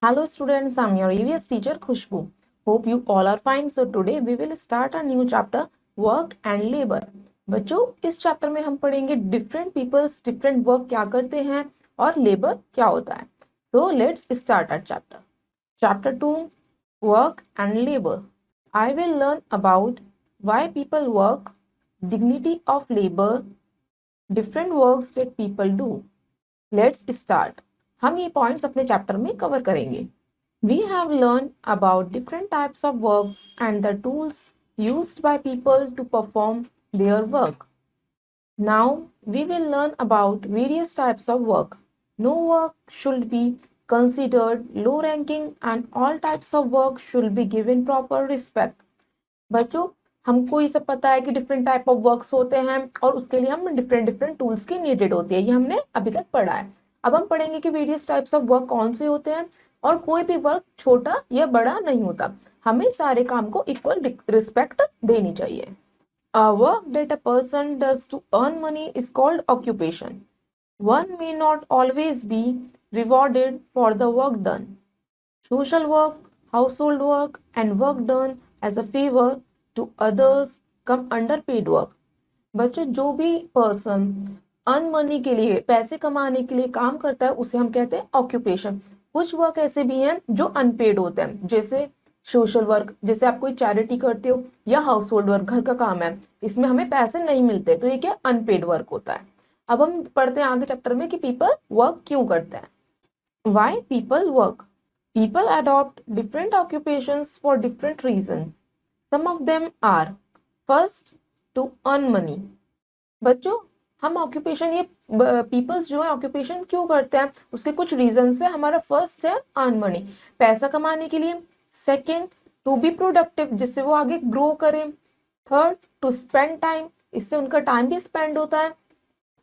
Hello students, I'm your EVS teacher Khushbu. Hope you all are fine. So today we will start a new chapter, work and labor. बच्चों इस chapter में हम पढ़ेंगे different peoples different work क्या करते हैं और labour क्या होता है. So let's start our chapter. Chapter 2, work and labor. I will learn about why people work, dignity of labor, different works that people do. Let's start. हम ये points अपने चैप्टर में कवर करेंगे. We have learned about different types of works and the tools used by people to perform their work. Now we will learn about various types of work. No work should be considered low ranking and all types of work should be given proper respect. बच्चों हमको ये सब पता है कि different type of works होते हैं और उसके लिए हम डिफरेंट टूल्स की नीडेड होती है. ये हमने अभी तक पढ़ा है. अब हम पढ़ेंगे कि वेरियस टाइप्स ऑफ वर्क कौन से होते हैं और कोई भी वर्क छोटा या बड़ा नहीं होता. हमें सारे काम को इक्वल रिस्पेक्ट देनी चाहिए. A work that a person does to earn money is called occupation. One may not always be rewarded for the work done. Social work, household work, and work done as a favor to others come under paid work. बच्चों जो भी person earn money के लिए पैसे कमाने के लिए काम करता है उसे हम कहते हैं ऑक्यूपेशन. कुछ वर्क ऐसे भी हैं जो अनपेड होते हैं, जैसे सोशल वर्क, जैसे आप कोई चैरिटी करते हो, या हाउस होल्ड वर्क, घर का काम है, इसमें हमें पैसे नहीं मिलते, तो ये क्या अनपेड वर्क होता है. अब हम पढ़ते हैं आगे चैप्टर में कि पीपल वर्क क्यों करते हैं. Why people work? People adopt different occupations for different reasons. Some of them are first to earn money. बच्चों हम ऑक्यूपेशन ये पीपल्स जो है ऑक्यूपेशन क्यों करते हैं उसके कुछ रीजन है. हमारा फर्स्ट है अर्न मनी, पैसा कमाने के लिए. सेकेंड टू बी प्रोडक्टिव, जिससे वो आगे ग्रो करें. थर्ड टू स्पेंड टाइम, इससे उनका टाइम भी स्पेंड होता है.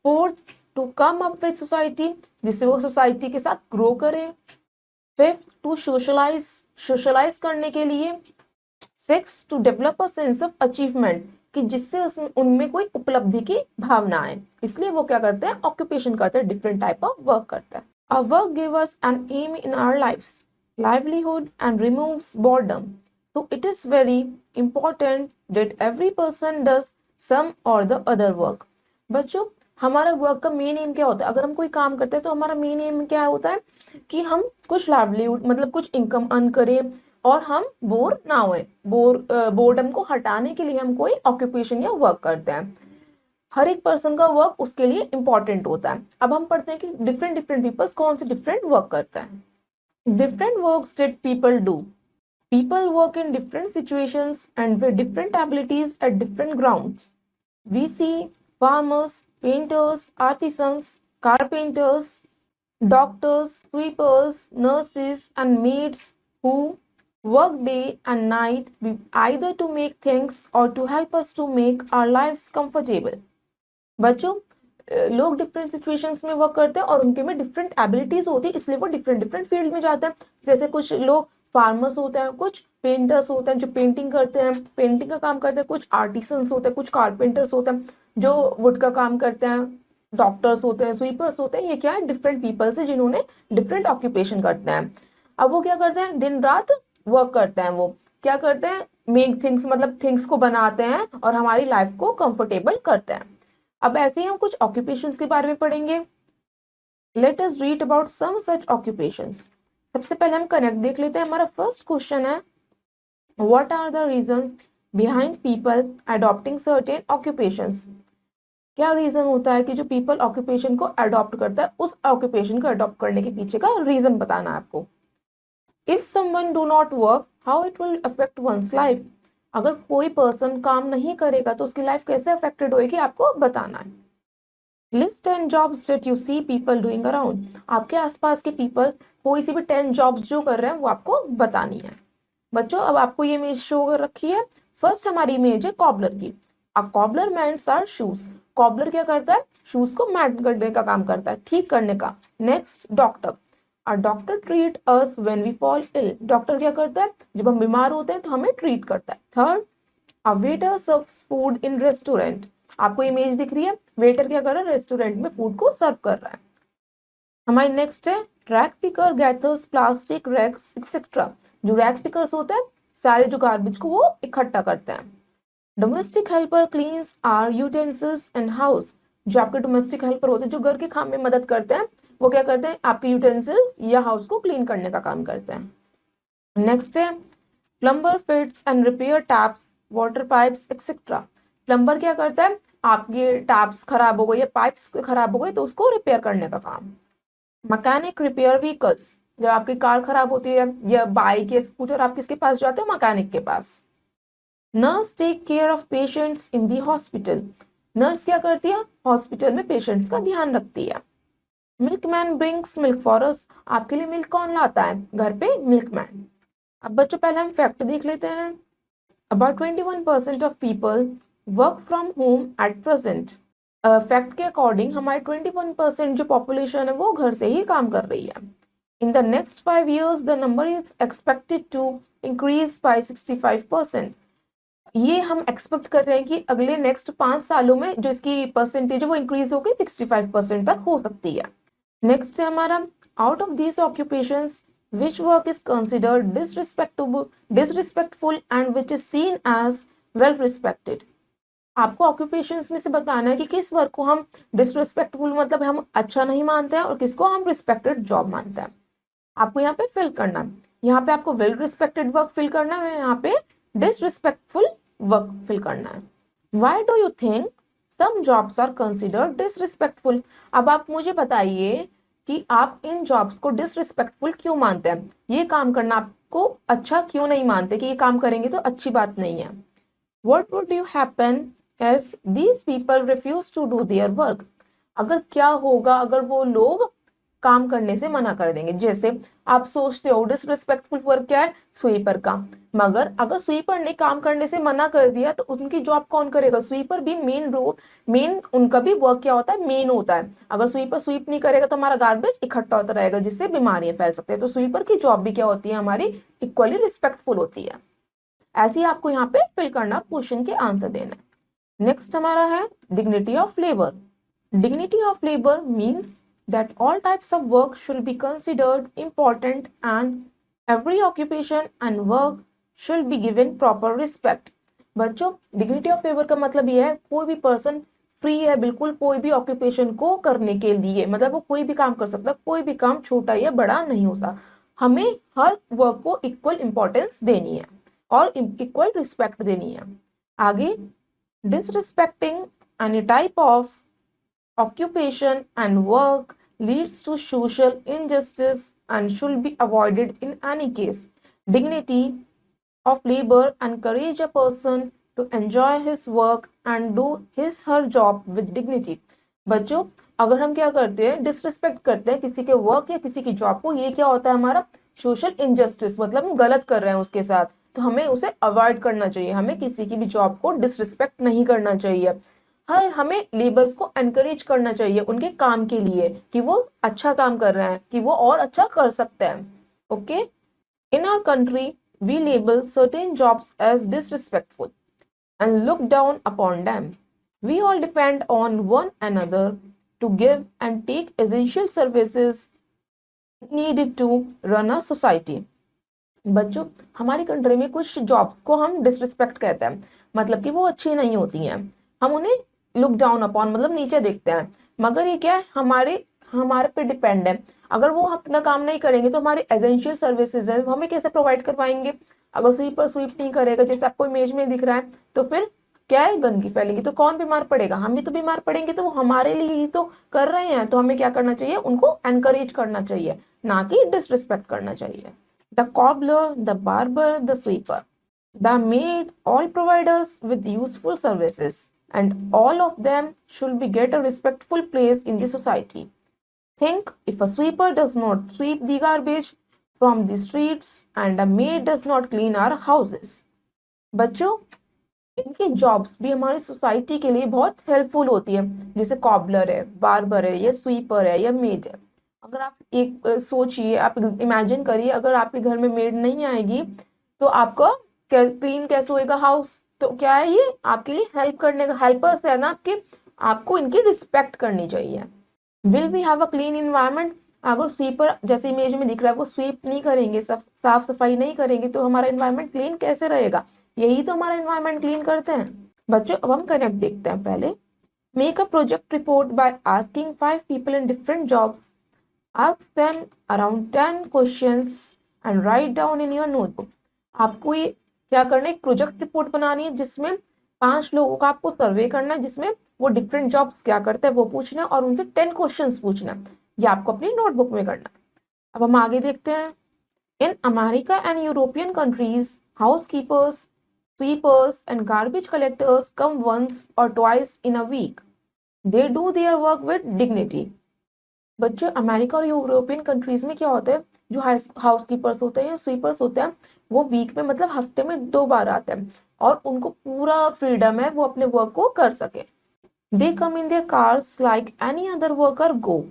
Fourth to come up with society, जिससे वो सोसाइटी के साथ ग्रो करें. फिफ्थ टू सोशलाइज करने के लिए. Six to develop a sense of achievement, कि जिससे उनमें कोई उपलब्धि की भावना आए, इसलिए वो क्या करते हैं ऑक्यूपेशन करते हैं, डिफरेंट टाइप ऑफ वर्क करते हैं. A work give us an aim in our lifes, livelihood and removes boredom. So it is very important that every person does some or the other work. बच्चों हमारा work का main M क्या होता है. अगर हम कोई काम करते हैं तो हमारा मेन एम क्या होता है कि हम कुछ लाइवलीहुड मतलब कुछ इनकम अर्न करें और हम बोर ना होए. बोर्डम को हटाने के लिए हम कोई ऑक्यूपेशन या वर्क करते हैं. हर एक पर्सन का वर्क उसके लिए इंपॉर्टेंट होता है. अब हम पढ़ते हैं कि डिफरेंट पीपल्स कौन से डिफरेंट वर्क करते हैं. Different works that people do. People work in different situations and with different abilities at different grounds. We see farmers, painters, artisans, carpenters, doctors, sweepers, nurses, and maids who work day and night either to make things or to help us to make our lives comfortable. बच्चों लोग different situations में work करते हैं और उनके में different abilities होती है, इसलिए वो डिफरेंट फील्ड में जाते हैं. जैसे कुछ लोग फार्मर्स होते हैं, कुछ पेंटर्स होते हैं जो पेंटिंग करते हैं, पेंटिंग का काम करते हैं. कुछ आर्टिसंस होते हैं, कुछ कारपेंटर्स होते हैं जो वुड का काम करते हैं. डॉक्टर्स होते हैं, स्वीपर्स होते हैं. ये क्या है डिफरेंट पीपल से जिन्होंने डिफरेंट ऑक्यूपेशन करते हैं. अब वो क्या करते हैं दिन रात वर्क करते हैं. वो क्या करते हैं मेक थिंग्स मतलब थिंग्स को बनाते हैं और हमारी लाइफ को कंफर्टेबल करते हैं. अब ऐसे ही हम कुछ ऑक्यूपेशंस के बारे में पढ़ेंगे. Let us read about some such occupations. सबसे पहले हम कनेक्ट देख लेते हैं. हमारा फर्स्ट क्वेश्चन है what are the reasons behind people adopting certain occupations. क्या रीजन होता है कि जो पीपल ऑक्यूपेशन को अडॉप्ट करता है, उस ऑक्यूपेशन को अडॉप्ट करने के पीछे का रीजन बताना है आपको. If someone do not work how it will affect one's life. अगर कोई पर्सन काम नहीं करेगा तो उसकी लाइफ कैसे अफेक्टेड होएगी आपको बताना है. List 10 jobs that you see people doing around. आपके आसपास के पीपल कोई सी भी 10 जॉब्स जो कर रहे हैं वो आपको बतानी है. बच्चों अब आपको ये इमेज शो कर रखी है. फर्स्ट हमारी इमेज है कॉबलर की. अ कॉबलर मेंड्स आर शूज. कॉबलर क्या करता है शूज को मैट करने का काम करता है, ठीक करने का. Next doctor. A doctor treat us when we fall ill. Doctor क्या करता है जब हम बीमार होते हैं तो हमें ट्रीट करता है. Third a waiter serves food in restaurant. आपको इमेज दिख रही है, वेटर क्या कर रहा है रेस्टोरेंट में फूड को सर्व कर रहा है. हमारी नेक्स्ट है rack picker gathers plastic racks etcetera. जो रैक पिकर्स होते हैं सारे जो गार्बेज को वो इकट्ठा करते हैं। Domestic helper cleans our utensils and house. जो आपके डोमेस्टिक हेल्पर होते हैं जो घर के काम में मदद करते हैं वो क्या करते हैं, आपके यूटेंसिल्स या हाउस को क्लीन करने का काम करते हैं। नेक्स्ट है plumber fits and repair taps water pipes etcetera. Plumber क्या करता है, आपके टैप्स खराब हो गई या पाइप्स खराब हो गई तो उसको रिपेयर करने का काम। Mechanic repair vehicles. जब आपकी कार खराब होती है या बाइक या स्कूटर, आप किसके पास जाते हो, मैकेनिक के पास। Nurse take care of patients in the hospital. Nurse क्या करती है, हॉस्पिटल में पेशेंट्स का ध्यान रखती है। Milkman brings milk for us. आपके लिए मिल्क कौन लाता है, घर पे मिल्कमैन। अब बच्चों पहले हम फैक्ट देख लेते हैं। About 21% of people work from home at present. Fact के अकॉर्डिंग हमारे 21% जो पॉपुलेशन है वो घर से ही काम कर रही है। In the next 5 years the number is expected to increase by 65%। ये हम एक्सपेक्ट कर रहे हैं कि अगले नेक्स्ट 5 सालों में जो इसकी परसेंटेज है वो इंक्रीज होकर 65% तक हो सकती है। नेक्स्ट है हमारा out of these occupations which work is considered disrespectful and which is seen as well respected. आपको ऑक्यूपेशंस में से बताना है कि किस वर्क को हम डिसरिस्पेक्टफुल मतलब हम अच्छा नहीं मानते हैं और किसको हम रिस्पेक्टेड जॉब मानते हैं। आपको यहाँ पे फिल करना है, यहाँ पे आपको वेल रिस्पेक्टेड वर्क फिल करना है, यहाँ पे डिसरिस्पेक्टफुल वर्क फिल करना है। Why do you think some jobs are considered disrespectful. अब आप मुझे बताइए कि आप इन जॉब्स को डिसरिस्पेक्टफुल क्यों मानते हैं, ये काम करना आपको अच्छा क्यों नहीं मानते कि ये काम करेंगे तो अच्छी बात नहीं है। What would you happen if these people refuse to do their work? अगर क्या होगा अगर वो लोग काम करने से मना कर देंगे। जैसे आप सोचते हो डिसरिस्पेक्टफुल वर्क क्या है, स्वीपर का, मगर अगर स्वीपर ने काम करने से मना कर दिया तो उनकी जॉब कौन करेगा। स्वीपर भी मेन उनका भी वर्क क्या होता है, मेन होता है। अगर स्वीपर स्वीप नहीं करेगा तो हमारा गार्बेज इकट्ठा होता रहेगा जिससे बीमारियां फैल सकती है। तो स्वीपर की जॉब भी क्या होती है, हमारी इक्वली रिस्पेक्टफुल होती है। ऐसे ही आपको यहाँ पे फिल करना, क्वेश्चन के आंसर देना है। नेक्स्ट हमारा है dignity of labour. Dignity of labour means that all types of work should be considered important and every occupation and work should be given proper respect. बच्चों डिग्निटी ऑफ लेबर का मतलब ये है कोई भी पर्सन फ्री है बिल्कुल कोई भी ऑक्यूपेशन को करने के लिए, मतलब वो कोई भी काम कर सकता है, कोई भी काम छोटा या बड़ा नहीं होता। हमें हर वर्क को इक्वल इंपॉर्टेंस देनी है और इक्वल रिस्पेक्ट देनी है। आगे disrespecting any type of occupation and work leads to social injustice and should be avoided in any case. Dignity of labour encourage a person to enjoy his work and do his her job with dignity. बच्चों अगर हम क्या करते हैं, disrespect करते हैं किसी के वर्क या किसी की जॉब को, ये क्या होता है हमारा सोशल इनजस्टिस, मतलब हम गलत कर रहे हैं उसके साथ, तो हमें उसे अवॉइड करना चाहिए। हमें किसी की भी जॉब को डिसरिस्पेक्ट नहीं करना चाहिए। हमें लेबर्स को एनकरेज करना चाहिए उनके काम के लिए कि वो अच्छा काम कर रहे हैं, कि वो और अच्छा कर सकते हैं। Okay, in our country we label certain jobs as disrespectful and look down upon them. We all depend on one another to give and take essential services needed to run a society. बच्चों हमारी country में कुछ jobs को हम disrespect कहते हैं, मतलब कि वो अच्छी नहीं होती हैं, हम उन्हें लुक डाउन अपॉन मतलब नीचे देखते हैं। मगर ये क्या है, हमारे पे डिपेंड है। अगर वो अपना काम नहीं करेंगे तो हमारे एसेंशियल सर्विसेज है हमें कैसे प्रोवाइड करवाएंगे। अगर स्वीपर स्वीप नहीं करेगा जैसे आपको इमेज में दिख रहा है तो फिर क्या है, गंदगी फैलेगी तो कौन बीमार पड़ेगा, हम ही तो बीमार पड़ेंगे। तो वो हमारे लिए ही तो कर रहे हैं, तो हमें क्या करना चाहिए, उनको एनकरेज करना चाहिए, ना कि डिसरिस्पेक्ट करना चाहिए। The cobbler, the barber, the sweeper, the maid, all provide us with useful services, and all of them should be get a respectful place in the society. Think if a sweeper does not sweep the garbage from the streets and a maid does not clean our houses. बच्चों इनकी jobs भी हमारी society के लिए बहुत helpful होती है, जैसे कॉबलर है, बार्बर है, या स्वीपर है, या मेड है। अगर आप एक सोचिए, आप इमेजिन करिए अगर आपके घर में मेड नहीं आएगी तो आपका क्लीन कैसे होएगा हाउस। तो क्या है, ये आपके लिए हेल्प करने का हेल्पर्स है ना आपके, आपको इनकी रिस्पेक्ट करनी चाहिए। Will we have a clean environment, अगर स्वीपर जैसे इमेज में दिख रहा है वो स्वीप नहीं करेंगे, साफ सफाई नहीं करेंगे तो हमारा एनवायरनमेंट क्लीन कैसे रहेगा? यही तो हमारा एनवायरनमेंट क्लीन करते हैं। बच्चों अब हम कनेक्ट देखते हैं। पहले make a project report by asking 5 people in different jobs, ask them around 10 questions and write down in your notebook. आपको ये क्या करना है, एक प्रोजेक्ट रिपोर्ट बनानी है जिसमें 5 लोगों का आपको सर्वे करना है, जिसमें वो डिफरेंट जॉब्स क्या करते हैं वो पूछना है और उनसे 10 क्वेश्चंस पूछना है। ये आपको अपनी नोटबुक में करना है। अब हम आगे देखते हैं। In America and European countries housekeepers, sweepers and garbage collectors come once or twice in a week. They do their work with dignity. बच्चों अमेरिका और यूरोपियन कंट्रीज में क्या होता है, जो हाउस कीपर्स होते हैं, स्वीपर्स होते हैं, वो वीक में मतलब हफ्ते में 2 बार आते हैं और उनको पूरा फ्रीडम है वो अपने वर्क को कर सके। They come in their cars like any other worker go.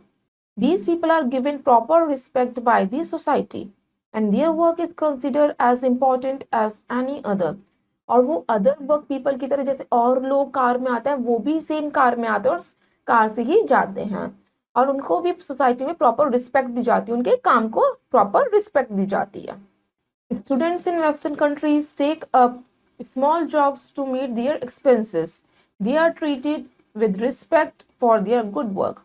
These people are given proper respect by the society and their work is considered as important as any other. और वो other work people की तरह जैसे और लोग car में आते हैं वो भी सेम कार में आते हैं और कार से ही जाते हैं और उनको भी सोसाइटी में प्रॉपर रिस्पेक्ट दी जाती है, उनके काम को प्रॉपर रिस्पेक्ट दी जाती है। Students in western countries take up small jobs to meet their expenses. They are treated with respect for their good work.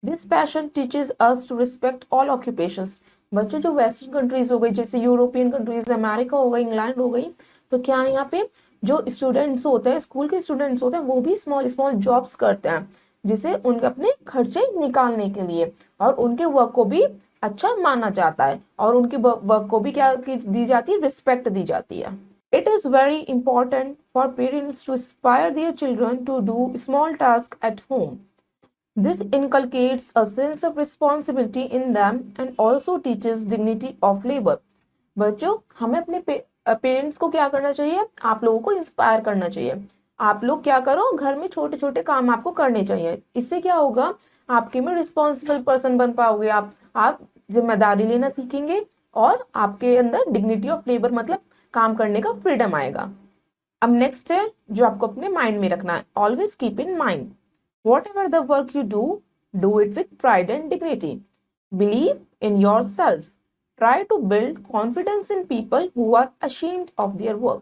This passion teaches us to respect all occupations. बच्चों जो western countries हो गई जैसे European countries, America हो गई, England हो गई, तो क्या है यहाँ पे जो स्टूडेंट्स होते हैं, स्कूल के स्टूडेंट्स होते हैं, वो भी स्मॉल स्मॉल जॉब्स करते हैं जिसे उनके अपने खर्चे निकालने के लिए, और उनके वर्क को भी अच्छा माना जाता है और उनके वर्क को भी क्या दी जाती है, रिस्पेक्ट दी जाती है। It is very important for parents to inspire their children to do small task at home. This inculcates a sense of responsibility in them and also teaches dignity of labor. बच्चों हमें अपने parents को क्या करना चाहिए, आप लोगों को इंस्पायर करना चाहिए। आप लोग क्या करो, घर में छोटे छोटे काम आपको करने चाहिए। इससे क्या होगा, आपके में रिस्पॉन्सिबल पर्सन बन पाओगे, आप जिम्मेदारी लेना सीखेंगे और आपके अंदर डिग्निटी ऑफ लेबर मतलब काम करने का फ्रीडम आएगा। अब नेक्स्ट है जो आपको अपने माइंड में रखना है, always keep in mind whatever the work you do it with pride and dignity. Believe in yourself. Try to build confidence in people who are ashamed of their work.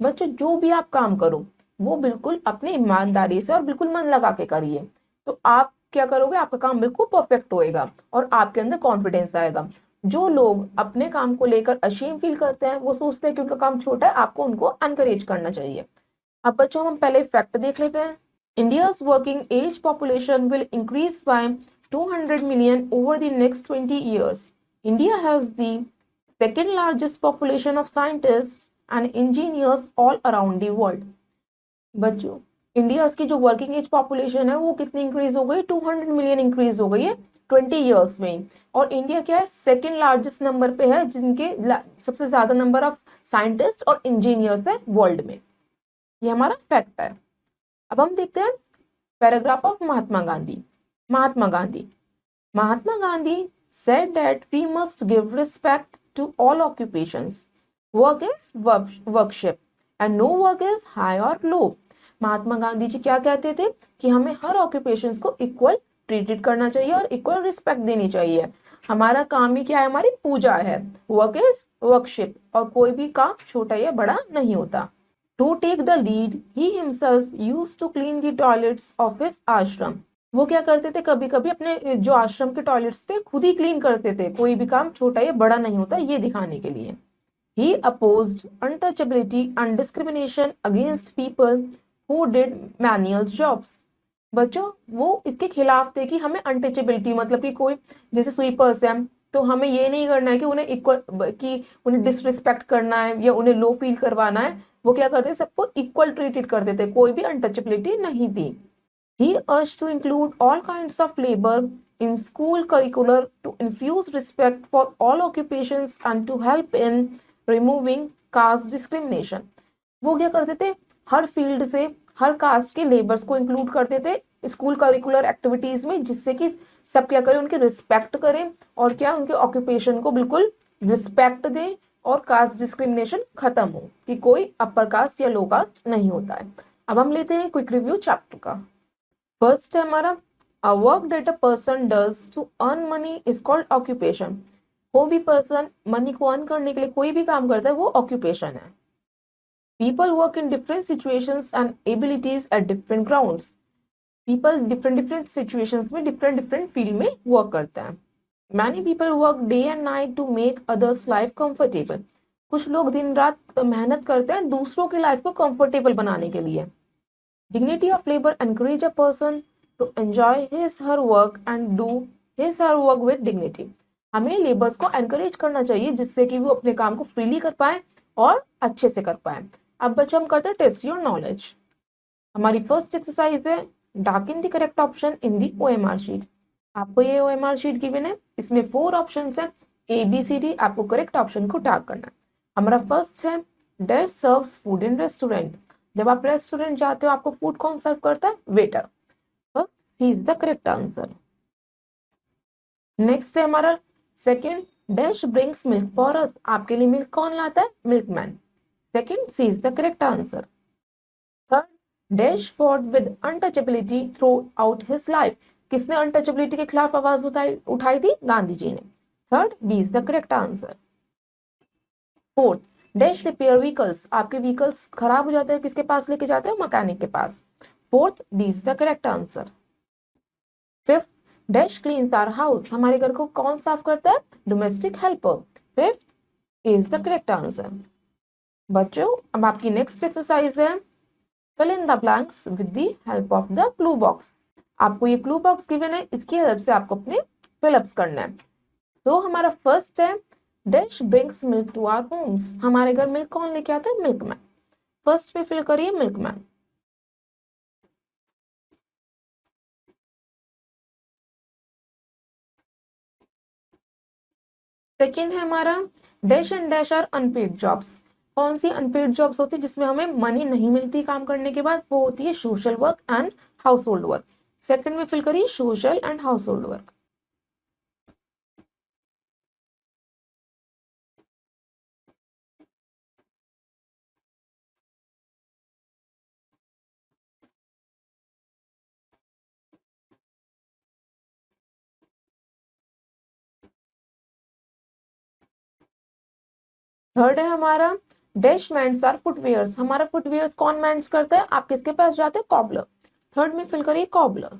बच्चों जो भी आप काम करो वो बिल्कुल अपनी ईमानदारी से और बिल्कुल मन लगा के करिए, तो आप क्या करोगे, आपका काम बिल्कुल परफेक्ट होएगा और आपके अंदर कॉन्फिडेंस आएगा। जो लोग अपने काम को लेकर अशेम फील करते हैं, वो सोचते हैं कि उनका काम छोटा है, आपको उनको एनकरेज करना चाहिए। अब बच्चों हम पहले फैक्ट देख लेते हैं। India's working age population will increase by 200 million over the next 20 years. India has the second largest population of scientists and engineers all around the world. बच्चों इंडिया की जो वर्किंग एज पॉपुलेशन है वो कितनी increase हो गई, 200 million increase हो गई है 20 ईयर्स में। और इंडिया क्या है, सेकेंड लार्जेस्ट नंबर पे है, जिनके सबसे ज्यादा नंबर ऑफ साइंटिस्ट और इंजीनियर्स है वर्ल्ड में। ये हमारा फैक्ट है। अब हम देखते हैं paragraph of Mahatma Gandhi. Mahatma Gandhi said that we must give respect to all occupations. Work is worship and no work is high or low. Mahatma Gandhi ji क्या कहते थे कि हमें हर ऑक्यूपेशंस को इक्वल ट्रीटेड करना चाहिए और इक्वल रिस्पेक्ट देनी चाहिए। हमारा काम ही क्या है, हमारी पूजा है। वर्क इज वर्कशिप और कोई भी काम छोटा या बड़ा नहीं होता। To take the lead, he himself used to clean the toilets of his ashram. वो क्या करते थे, कभी कभी अपने जो आश्रम के टॉयलेट्स थे खुद ही क्लीन करते थे, कोई भी काम छोटा या बड़ा नहीं होता ये दिखाने के लिए। He opposed untouchability and discrimination against people who did manual jobs. बच्चों वो इसके खिलाफ थे कि हमें अनटचेबिलिटी मतलब कि कोई जैसे स्वीपर्स हैं तो हमें ये नहीं करना है कि उन्हें इक्वल कि उन्हें डिसरिस्पेक्ट करना है या उन्हें लो फील करवाना है। वो क्या करते, सबको इक्वल ट्रीटेड करते थे, कोई भी अनटचेबिलिटी नहीं थी। He urged to include all kinds of labor in school curricular to infuse respect for all occupations and to help in removing caste discrimination. वो क्या करते थे, हर फील्ड से हर कास्ट के लेबर्स को इंक्लूड करते थे स्कूल करिकुलर एक्टिविटीज में, जिससे कि सब क्या करें, उनकी रिस्पेक्ट करें और क्या उनके ऑक्यूपेशन को बिल्कुल रिस्पेक्ट दें और कास्ट डिस्क्रिमिनेशन खत्म हो कि कोई अपर कास्ट या लो कास्ट नहीं होता है। अब हम लेते हैं क्विक रिव्यू चैप्टर का। फर्स्ट है हमारा A work that a person does to earn money is called occupation. कोई भी पर्सन मनी को अर्न करने के लिए कोई भी काम करता है वो ऑक्यूपेशन है. People work in different situations and abilities at different grounds. People different situations में different field में work करते हैं. Many people work day and night to make others life comfortable. कुछ लोग दिन रात मेहनत करते हैं दूसरों की लाइफ को कंफर्टेबल बनाने के लिए. Dignity of labor encourage a person to enjoy his her work and do his her work with dignity. हमें लेबर्स को एनकरेज करना चाहिए जिससे कि वो अपने काम को फ्रीली कर पाए और अच्छे से कर पाए. अब बच्चों हम करते हैं टेस्ट योर नॉलेज. हमारी फर्स्ट एक्सरसाइज है dark in the correct option in the OMR sheet. आपको ये ओएमआर शीट गिवन है, इसमें 4 ऑप्शंस है ABCD. आपको करेक्ट ऑप्शन को डार्क करना है. हमारा फर्स्ट है dash serves food in restaurant. जब आप रेस्टोरेंट जाते हो आपको फूड कौन सर्व करता है? Waiter. First C is the correct answer. Next है हमारा second dash brings milk for us. आपके लिए मिल्क कौन लाता है? Milkman. Second C is the correct answer. Third dash fought with untouchability throughout his life. किसने untouchability के खिलाफ आवाज उठाई थी? गांधी जी ने. Third B is the correct answer. Fourth dash repair vehicles. आपके व्हीकल्स खराब हो जाते हैं किसके पास लेके जाते हो? मैकेनिक के पास. Fourth D is the correct answer. Fifth dash cleans our house. हमारे घर को कौन साफ करता है? Domestic helper. Fifth is the correct answer. बच्चों अब आपकी नेक्स्ट एक्सरसाइज है fill in the blanks with the help of the clue box. आपको ये क्लू बॉक्स गिवन है, इसकी हेल्प से आपको अपने फिलअप्स करना है. तो हमारा फर्स्ट है dash brings milk to our homes. हमारे घर मिल्क कौन लेके आता है? मिल्कमैन. फर्स्ट पे फिल करिए मिल्कमैन. सेकेंड है हमारा dash and dash are unpaid jobs. कौन सी अनपेड जॉब्स होती है जिसमें हमें मनी नहीं मिलती काम करने के बाद? वो होती है social work and house hold work. Second में फिल करिए social and house hold work. Third है हमारा डैश मेंट्स आर फुटवेयर्स. हमारा फुटवेयर्स कौन मेंट्स करता है? आप किसके पास जाते हैं? कॉबलर. थर्ड में फिल करिए cobbler.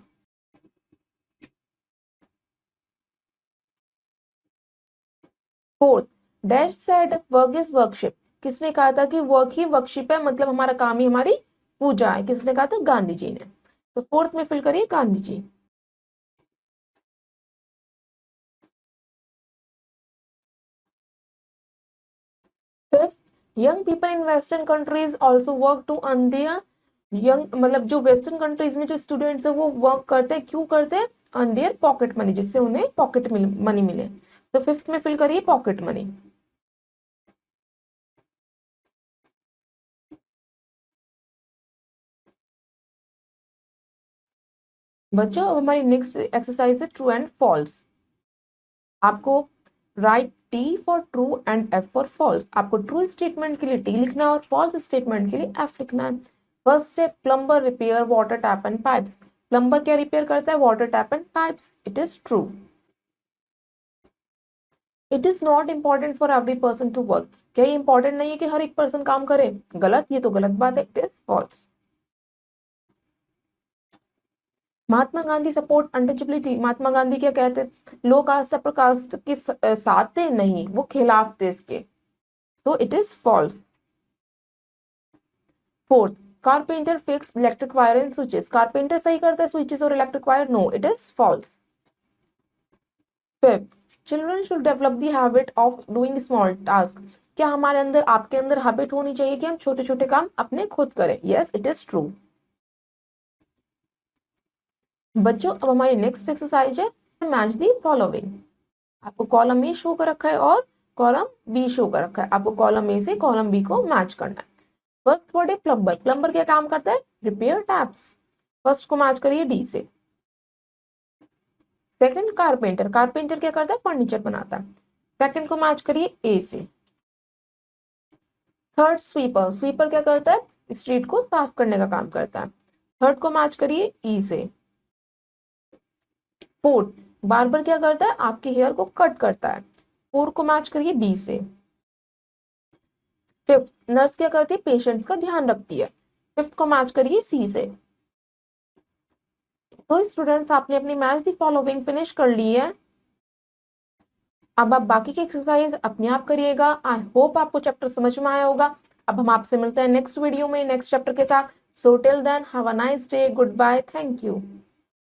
Fourth dash said work is worship. किसने कहा था कि वर्क ही वर्कशिप है, मतलब हमारा काम ही हमारी पूजा है? किसने कहा था? गांधी जी ने. तो फोर्थ में फिल करिए Gandhi ji. Fifth young people in western countries also work to earn there. Young मतलब जो वेस्टर्न कंट्रीज में जो स्टूडेंट्स है वो वर्क करते हैं, क्यों करते हैं? अर्न देयर पॉकेट मनी, जिससे उन्हें पॉकेट मनी मिले. तो फिफ्थ में फिल करिए पॉकेट मनी. बच्चों अब हमारी नेक्स्ट एक्सरसाइज है ट्रू एंड फॉल्स. आपको write T for true and F for false. आपको ट्रू स्टेटमेंट के लिए टी लिखना है और फॉल्स स्टेटमेंट के लिए एफ लिखना है. फर्स्ट है plumber repair water tap and pipes. Plumber क्या रिपेयर करता है? Water tap and pipes. It is true. It is not important for every person to work. क्या ये इंपॉर्टेंट नहीं है कि हर एक पर्सन काम करे? गलत, ये तो गलत बात है. It is false. Mahatma Gandhi support untouchability. Mahatma Gandhi क्या कहते? लो कास्ट अपर कास्ट के साथ थे? नहीं, वो खिलाफ थे इसके. So it is false. Fourth carpenter fix electric wire and switches. Carpenter सही करता है स्विचेस और electric wire? No, it is false. Fifth children should develop the habit of doing small task. क्या हमारे अंदर आपके अंदर हैबिट होनी चाहिए कि हम छोटे छोटे काम अपने खुद करें? Yes, it is true. बच्चों अब हमारी नेक्स्ट एक्सरसाइज है मैच दी फॉलोइंग. आपको कॉलम ए शो कर रखा है और कॉलम बी शो कर रखा है. आपको कॉलम ए से कॉलम बी को मैच करना है. फर्स्ट वर्ड है प्लम्बर. प्लम्बर क्या काम करता है? Repair taps. फर्स्ट को मैच करिए डी से. Second carpenter. कारपेंटर क्या करता है? फर्नीचर बनाता है. सेकंड को मैच करिए ए से. Third sweeper. स्वीपर क्या करता है? स्ट्रीट को साफ करने का काम करता है. थर्ड को मैच करिए ई से. फोर्थ, बार्बर क्या करता है, आपके हेयर को कट करता है। 4 को मैच करिए बी से। फिफ्थ, नर्स क्या करती है, पेशेंट्स का ध्यान रखती है। फिफ्थ को मैच करिए सी से। तो स्टूडेंट्स, आपने अपनी मैच दी फॉलोइंग फिनिश कर ली है। अब आप बाकी की एक्सरसाइज अपने आप करिएगा। आई होप आपको चैप्टर समझ में आया होगा। अब हम आपसे मिलते हैं नेक्स्ट वीडियो में नेक्स्ट चैप्टर के साथ। So till then have a nice day, goodbye, thank you.